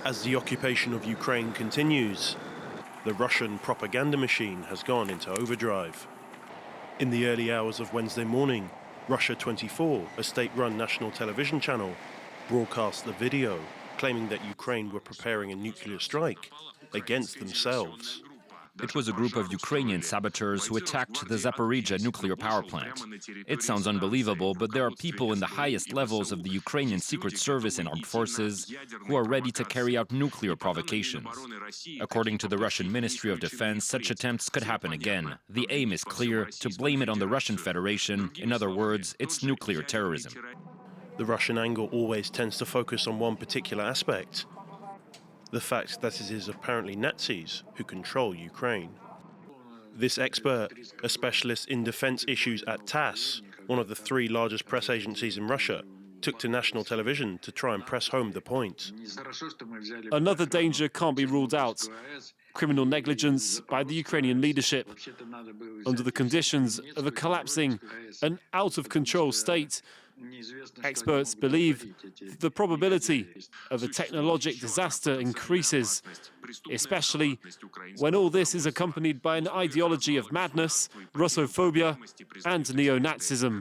As the occupation of Ukraine continues, the Russian propaganda machine has gone into overdrive. In the early hours of Wednesday morning, Russia 24, a state-run national television channel, broadcast a video claiming that Ukraine were preparing a nuclear strike against themselves. It was a group of Ukrainian saboteurs who attacked the Zaporizhzhia nuclear power plant. It sounds unbelievable, but there are people in the highest levels of the Ukrainian Secret Service and armed forces who are ready to carry out nuclear provocations. According to the Russian Ministry of Defense, such attempts could happen again. The aim is clear: to blame it on the Russian Federation. In other words, it's nuclear terrorism. The Russian angle always tends to focus on one particular aspect: the fact that it is apparently Nazis who control Ukraine. This expert, a specialist in defense issues at TASS, one of the three largest press agencies in Russia, took to national television to try and press home the point. Another danger can't be ruled out: criminal negligence by the Ukrainian leadership. Under the conditions of a collapsing and out-of-control state, experts believe the probability of a technologic disaster increases, especially when all this is accompanied by an ideology of madness, Russophobia, and neo-Nazism.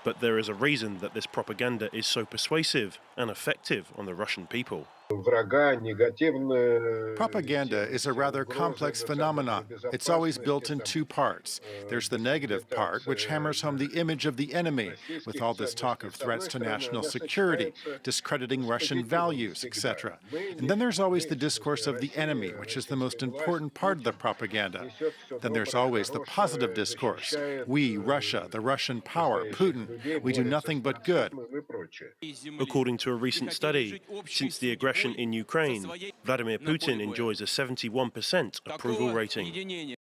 But there is a reason that this propaganda is so persuasive and effective on the Russian people. Propaganda is a rather complex phenomenon. It's always built in two parts. There's the negative part, which hammers home the image of the enemy, with all this talk of threats to national security, discrediting Russian values, etc. And then there's always the discourse of the enemy, which is the most important part of the propaganda. Then there's always the positive discourse. We, Russia, the Russian power, Putin, we do nothing but good. According to a recent study, since the aggression in Ukraine, Vladimir Putin enjoys a 71% approval rating.